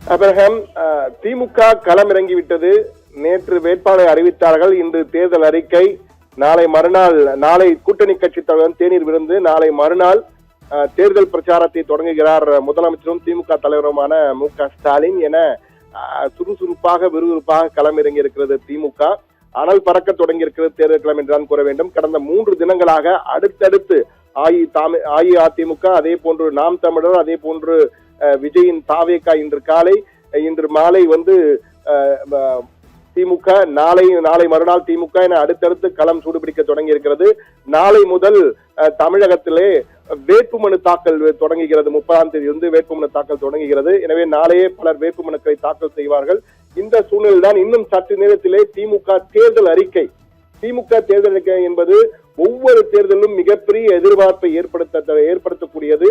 Abraham, திமுக களமிறங்கிவிட்டது. நேற்று வேட்பாளரை அறிவித்தார்கள். இன்று தேர்தல் அறிக்கை. நாளை மறுநாள், நாளை கூட்டணி கட்சி தலைவர் தேநீர் விருந்து, நாளை மறுநாள் தேர்தல் பிரச்சாரத்தை தொடங்குகிறார் முதலமைச்சரும் திமுக தலைவருமான மு.க.ஸ்டாலின் என சுறுசுறுப்பாக விறுவிறுப்பாக களமிறங்கி இருக்கிறது திமுக. அனல் பறக்க தொடங்கி இருக்கிறது தேர்தல் களம் என்றுதான் கூற வேண்டும். கடந்த 3 தினங்களாக அடுத்தடுத்து அஇஅதிமுக, அதே போன்று நாம் தமிழர், அதே போன்று விஜயின் தாவேகா இன்று மாலை திமுக, நாளை மறுநாள் திமுக என அடுத்தடுத்து களம் சூடுபிடிக்க தொடங்கி இருக்கிறது. நாளை முதல் தமிழகத்திலே வேட்புமனு தாக்கல் தொடங்குகிறது. 30ஆம் தேதி வேட்புமனு தாக்கல் தொடங்குகிறது. எனவே நாளையே பலர் வேட்புமனுக்களை தாக்கல் செய்வார்கள். இந்த சூழ்நிலைதான் இன்னும் சற்று நேரத்திலே திமுக தேர்தல் அறிக்கை என்பது ஒவ்வொரு தேர்தலும் மிகப்பெரிய எதிர்பார்ப்பை ஏற்படுத்தக்கூடியது.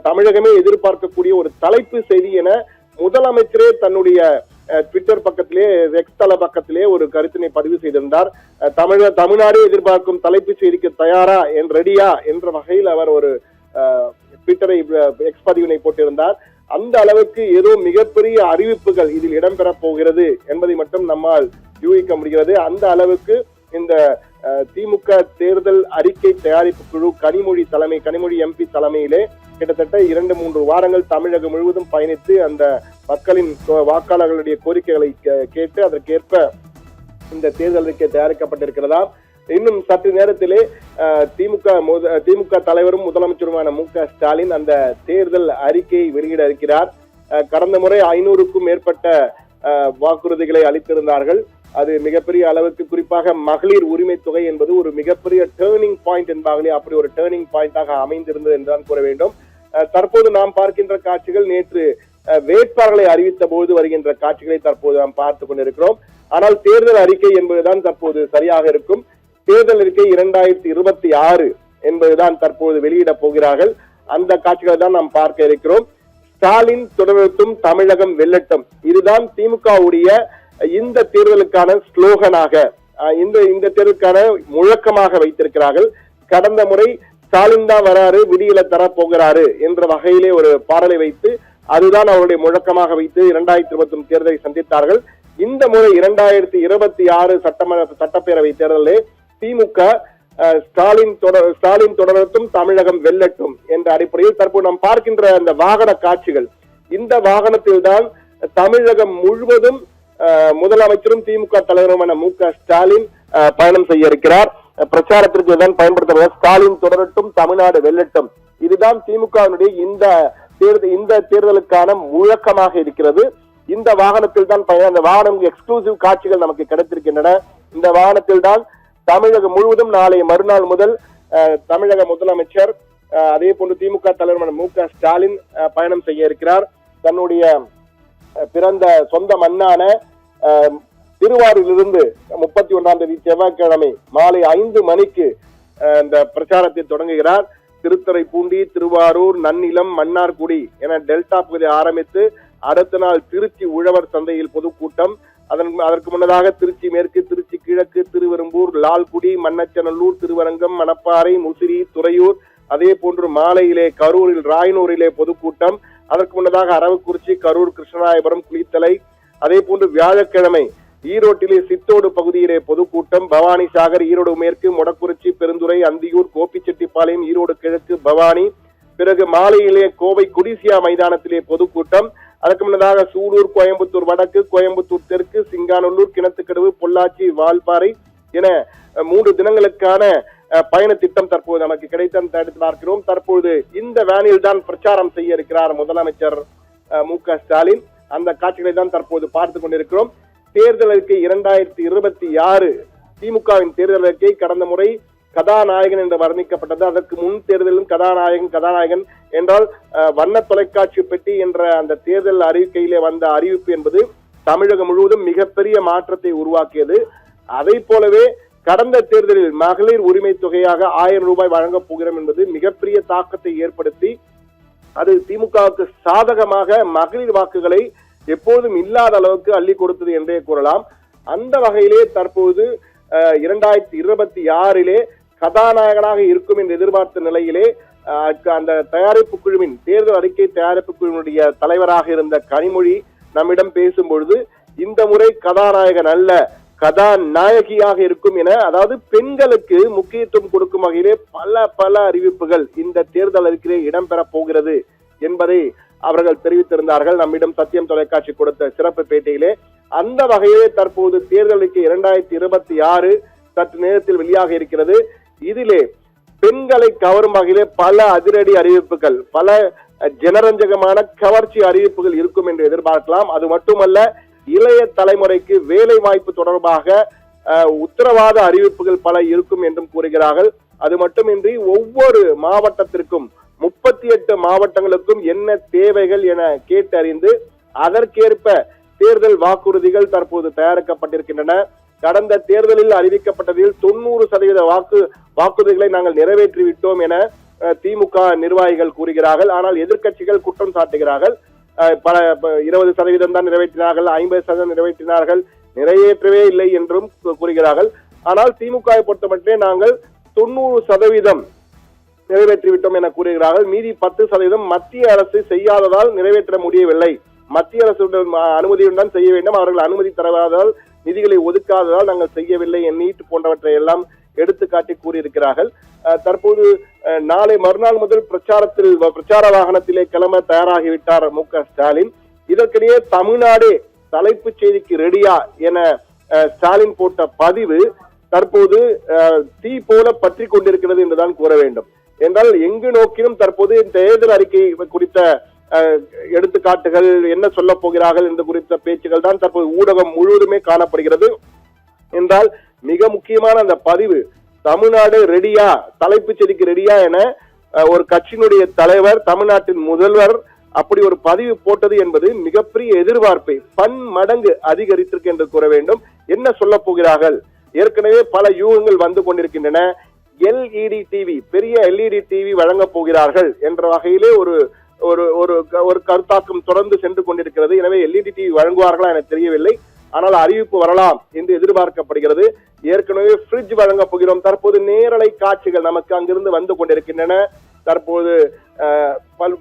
தமிழகமே எதிர்பார்க்கக்கூடிய ஒரு தலைப்பு செய்தி என முதலமைச்சரே தன்னுடைய ட்விட்டர் பக்கத்திலே, எக்ஸ் தள பக்கத்திலே ஒரு கருத்தினை பதிவு செய்திருந்தார். தமிழ்நாடு எதிர்பார்க்கும் தலைப்பு செய்திக்கு தயாரா ரெடியா என்ற வகையில் அவர் ஒரு ட்விட்டரை, எக்ஸ் பதிவினை போட்டிருந்தார். அந்த அளவுக்கு ஏதோ மிகப்பெரிய அறிவிப்புகள் இதில் இடம்பெற போகிறது என்பதை மட்டும் நம்மால் யூகிக்க முடிகிறது. அந்த அளவுக்கு இந்த திமுக தேர்தல் அறிக்கை தயாரிப்பு குழு கனிமொழி எம்பி தலைமையிலே கிட்டத்தட்ட 2-3 வாரங்கள் தமிழகம் முழுவதும் பயணித்து அந்த மக்களின் வாக்காளர்களுடைய கோரிக்கைகளை கேட்டு அதற்கேற்ப இந்த தேர்தல் அறிக்கை தயாரிக்கப்பட்டிருக்கிறதா. இன்னும் சற்று நேரத்திலே திமுக தலைவரும் முதலமைச்சருமான மு.க.ஸ்டாலின் அந்த தேர்தல் அறிக்கையை வெளியிட இருக்கிறார். கடந்த முறை 500க்கும் மேற்பட்ட வாக்குறுதிகளை அளித்திருந்தார்கள். அது மிகப்பெரிய அளவுக்கு, குறிப்பாக மகளிர் உரிமை தொகை என்பது ஒரு மிகப்பெரிய டேர்னிங் பாயிண்ட் என்பார்களே, அப்படி ஒரு டேர்னிங் பாயிண்டாக அமைந்திருந்தது என்றுதான் கூற வேண்டும். தற்போது நாம் பார்க்கின்ற காட்சிகள் நேற்று வேட்பாளர்களை அறிவித்த போது வருகின்ற காட்சிகளை தற்போது நாம் பார்த்துக் கொண்டிருக்கிறோம். ஆனால் தேர்தல் அறிக்கை என்பதுதான் தற்போது சரியாக இருக்கும். தேர்தல் அறிக்கை 2026 என்பதுதான் தற்போது வெளியிட போகிறார்கள். அந்த காட்சிகளை தான் நாம் பார்க்க இருக்கிறோம். ஸ்டாலின் தொடரட்டும், தமிழகம் வெல்லட்டும், இதுதான் திமுகவுடைய இந்த தேர்தலுக்கான ஸ்லோகனாக, இந்த தேர்தலுக்கான முழக்கமாக வைத்திருக்கிறார்கள். கடந்த முறை ஸ்டாலின் தான் வராரு, விடியல தர போகிறாரு என்ற வகையிலே ஒரு பாடலை வைத்து அதுதான் அவருடைய முழக்கமாக வைத்து 2021 தேர்தலை சந்தித்தார்கள். இந்த முறை 2026 சட்டப்பேரவை தேர்தலிலே திமுக ஸ்டாலின் தொடரட்டும், தமிழகம் வெல்லட்டும் என்ற அடிப்படையில் தற்போது நாம் பார்க்கின்ற அந்த வாகன காட்சிகள், இந்த வாகனத்தில் தான் தமிழகம் முழுவதும் முதலமைச்சரும் திமுக தலைவருமான மு.க.ஸ்டாலின் பயணம் செய்ய இருக்கிறார். பிரச்சாரத்திற்கு தான் பயன்படுத்த ஸ்டாலின் தொடரட்டும், தமிழ்நாடு வெல்லட்டும், இதுதான் திமுகவினுடைய இந்த தேர்தலுக்கான முழக்கமாக இருக்கிறது. இந்த வாகனத்தில் தான் அந்த வாகனம் எக்ஸ்க்ளூசிவ் காட்சிகள் நமக்கு கிடைத்திருக்கின்றன. இந்த வாகனத்தில் தான் தமிழகம் முழுவதும் நாளை மறுநாள் முதல் தமிழக முதலமைச்சர், அதே போன்று திமுக தலைவரான மு.க.ஸ்டாலின் பயணம் செய்ய இருக்கிறார். தன்னுடைய பிறந்த சொந்த மண்ணான திருவாரூரிலிருந்து 31ஆம் தேதி செவ்வாய்க்கிழமை மாலை 5 மணிக்கு இந்த பிரச்சாரத்தை தொடங்குகிறார். திருத்துறைப்பூண்டி, திருவாரூர், நன்னிலம், மன்னார்குடி என டெல்டா பகுதியை ஆரம்பித்து அடுத்த நாள் திருச்சி உழவர் சந்தையில் பொதுக்கூட்டம், அதற்கு முன்னதாக திருச்சி மேற்கு, திருச்சி கிழக்கு, திருவெரும்பூர், லால்குடி, மண்ணச்சநல்லூர், திருவரங்கம், மணப்பாறை, முசிறி, துறையூர், அதே போன்று மாலையிலே கரூரில் ராயனூரிலே பொதுக்கூட்டம், அதற்கு முன்னதாக அரவக்குறிச்சி, கரூர், கிருஷ்ணராயபுரம், குளித்தலை, அதே போன்று வியாழக்கிழமை ஈரோட்டிலே சித்தோடு பகுதியிலே பொதுக்கூட்டம், பவானி சாகர், ஈரோடு மேற்கு, மொடக்குறிச்சி, பெருந்துறை, அந்தியூர், கோபிச்செட்டிப்பாளையம், ஈரோடு கிழக்கு, பவானி, பிறகு மாலையிலே கோவை குடிசியா மைதானத்திலே பொதுக்கூட்டம், அதற்கு முன்னதாக சூலூர், கோயம்புத்தூர் வடக்கு, கோயம்புத்தூர் தெற்கு, சிங்காநல்லூர், கிணத்துக்கடவு, பொள்ளாச்சி, வால்பாறை என 3 தினங்களுக்கான பயண திட்டம் தற்போது நமக்கு கிடைத்து பார்க்கிறோம். தற்போது இந்த வேனில் தான் பிரச்சாரம் செய்ய இருக்கிறார் முதலமைச்சர் மு.க.ஸ்டாலின். அந்த காட்சிகளை தான் தற்போது பார்த்துக் கொண்டிருக்கிறோம். தேர்தல் அறிக்கை 2026 திமுகவின் தேர்தல் அறிக்கை கடந்த முறை கதாநாயகன் என்று வர்ணிக்கப்பட்டது. அதற்கு முன் தேர்தலிலும் கதாநாயகன் என்றால் வண்ண தொலைக்காட்சி பெட்டி என்ற அந்த தேர்தல் அறிக்கையிலே வந்த அறிவிப்பு என்பது தமிழகம் முழுவதும் மிகப்பெரிய மாற்றத்தை உருவாக்கியது. அதை போலவே கடந்த தேர்தலில் மகளிர் உரிமை தொகையாக 1000 ரூபாய் வழங்கப் போகிறோம் என்பது மிகப்பெரிய தாக்கத்தை ஏற்படுத்தி அது திமுகவுக்கு சாதகமாக மகளிர் வாக்குகளை எப்போதும் இல்லாத அளவுக்கு அள்ளி கொடுத்தது என்றே கூறலாம். அந்த வகையிலே தற்போது 2026 கதாநாயகனாக இருக்கும் என்று எதிர்பார்த்த நிலையிலே அந்த தயாரிப்பு குழுவின் தேர்தல் அறிக்கை தயாரிப்பு குழுவினுடைய தலைவராக இருந்த கனிமொழி நம்மிடம் பேசும்பொழுது இந்த முறை கதாநாயகன் அல்ல கதாநாயகியாக இருக்கும் என, அதாவது பெண்களுக்கு முக்கியத்துவம் கொடுக்கும் வகையிலே பல அறிவிப்புகள் இந்த தேர்தல் அறிக்கையிலே இடம்பெற போகிறது என்பதை அவர்கள் தெரிவித்திருந்தார்கள். நம்மிடம் சத்தியம் தொலைக்காட்சி கொடுத்த சிறப்பு பேட்டியிலே அந்த வகையிலே தற்போது தேர்தல் அறிக்கை 2026 சற்று நேரத்தில் வெளியாக இருக்கிறது. இதிலே பெண்களை கவரும் வகையிலே பல அதிரடி அறிவிப்புகள், பல ஜனரஞ்சகமான கவர்ச்சி அறிவிப்புகள் இருக்கும் என்று எதிர்பார்க்கலாம். அது மட்டுமல்ல, இளைய தலைமுறைக்கு வேலை வாய்ப்பு தொடர்பாக உத்தரவாத அறிவிப்புகள் பல இருக்கும் என்றும் கூறுகிறார்கள். அது மட்டுமின்றி ஒவ்வொரு மாவட்டத்திற்கும் 38 மாவட்டங்களுக்கும் என்ன தேவைகள் என கேட்டறிந்து அதற்கேற்ப தேர்தல் வாக்குறுதிகள் தற்போது தயாரிக்கப்பட்டிருக்கின்றன. கடந்த தேர்தலில் அறிவிக்கப்பட்டதில் 90% வாக்குறுதிகளை நாங்கள் நிறைவேற்றிவிட்டோம் என திமுக நிர்வாகிகள் கூறுகிறார்கள். ஆனால் எதிர்க்கட்சிகள் குற்றம் சாட்டுகிறார்கள். 20% தான் நிறைவேற்றினார்கள், 50% நிறைவேற்றினார்கள், நிறைவேற்றவே இல்லை என்றும் கூறுகிறார்கள். ஆனால் திமுகவை பொறுத்தமட்டிலே நாங்கள் 90% நிறைவேற்றிவிட்டோம் என கூறுகிறார்கள். மீதி 10% மத்திய அரசு செய்யாததால் நிறைவேற்ற முடியவில்லை, மத்திய அரசுடன் அனுமதியுடன் செய்ய வேண்டும், அவர்கள் அனுமதி தராததால் நிதிகளை ஒதுக்காததால் நாங்கள் செய்யவில்லை, நீட் போன்றவற்றை எல்லாம் எடுத்துக்காட்டி கூறியிருக்கிறார்கள். தற்போது நாளை மறுநாள் முதல் பிரச்சார வாகனத்திலே கிளம்ப தயாராகிவிட்டார் மு.க. ஸ்டாலின். இதற்கிடையே தமிழ்நாடு தலைப்புச் செய்திக்கு ரெடியா என ஸ்டாலின் போட்ட பதிவு தற்போது தீ போல பற்றி கொண்டிருக்கிறது என்றுதான் கூற வேண்டும். என்றால் எங்கு நோக்கிலும் தற்போது தேர்தல் அறிக்கை குறித்த எடுத்துக்காட்டுகள், என்ன சொல்ல போகிறார்கள் என்று குறித்த பேச்சுகள் தான் தற்போது ஊடகம் முழுவதுமே காணப்படுகிறது. என்றால் மிக முக்கியமான அந்த பதிவு, தமிழ்நாடு ரெடியா, தலைப்புச் செய்திக்கு ரெடியா என ஒரு கட்சியினுடைய தலைவர், தமிழ்நாட்டின் முதல்வர் அப்படி ஒரு பதிவு போட்டது என்பது மிகப்பெரிய எதிர்பார்ப்பை பன்மடங்கு அதிகரித்திருக்கு என்று கூற வேண்டும். என்ன சொல்ல போகிறார்கள்? ஏற்கனவே பல யூகங்கள் வந்து கொண்டிருக்கின்றன. எல்இடி டிவி, பெரிய எல்இடி டிவி வழங்க போகிறார்கள் என்ற வகையிலே ஒரு கருத்தாக்கம் தொடர்ந்து சென்று கொண்டிருக்கிறது. எனவே எல்இடி டிவி வழங்குவார்களா என தெரியவில்லை, ஆனால் அறிவிப்பு வரலாம் என்று எதிர்பார்க்கப்படுகிறது. ஏற்கனவே ஃப்ரிட்ஜ் வழங்க போகிறோம். தற்போது நேரலை காட்சிகள் நமக்கு அங்கிருந்து வந்து கொண்டிருக்கின்றன. தற்போது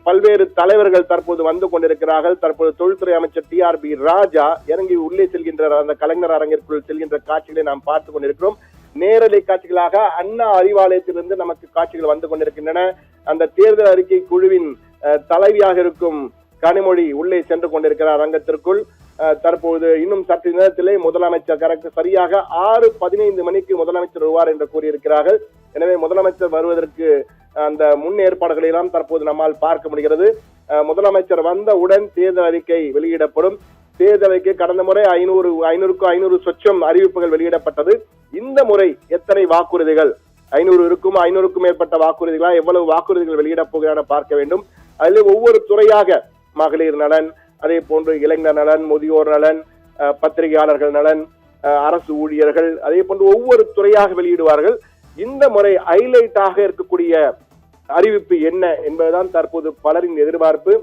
பல்வேறு தலைவர்கள் தற்போது வந்து கொண்டிருக்கிறார்கள். தற்போது தொழில்துறை அமைச்சர் TRB ராஜா இறங்கி உள்ளே செல்கின்ற அந்த கலைஞர் அரங்கிற்குள் செல்கின்ற காட்சிகளை நாம் பார்த்து கொண்டிருக்கிறோம். நேரலை காட்சிகளாக அண்ணா அறிவாலயத்திலிருந்து நமக்கு காட்சிகள் வந்து கொண்டிருக்கின்றன. அந்த தேர்தல் அறிக்கை குழுவின் தலைவியாக இருக்கும் கனிமொழி உள்ளே சென்று கொண்டிருக்கிறார் அரங்கத்திற்குள். தற்போது இன்னும் சற்று நேரத்திலே முதலமைச்சர் சரியாக 6:15 மணிக்கு முதலமைச்சர் வருவார் என்று கூறியிருக்கிறார்கள். எனவே முதலமைச்சர் வருவதற்கு அந்த முன் ஏற்பாடுகளை எல்லாம் தற்போது நம்மால் பார்க்க முடிகிறது. முதலமைச்சர் வந்தவுடன் தேர்தல் அறிக்கை வெளியிடப்படும். தேர்தல் அறிக்கை கடந்த முறை 500க்கு 500 சொச்சம் அறிவிப்புகள் வெளியிடப்பட்டது. இந்த முறை எத்தனை வாக்குறுதிகள், 500 இருக்கும், 500க்கும் மேற்பட்ட வாக்குறுதிகளா, எவ்வளவு வாக்குறுதிகள் வெளியிடப் போகிறார் பார்க்க வேண்டும். அதில் ஒவ்வொரு துறையாக, மகளிர் நலன், அதே போன்று இளைஞர் நலன், முதியோர் நலன், பத்திரிகையாளர்கள் நலன், அரசு ஊழியர்கள், அதே போன்று ஒவ்வொரு துறையாக வெளியிடுவார்கள். இந்த முறை ஹைலைட்டாக இருக்கக்கூடிய அறிவிப்பு என்ன என்பதுதான் தற்போது பலரின் எதிர்பார்ப்பு.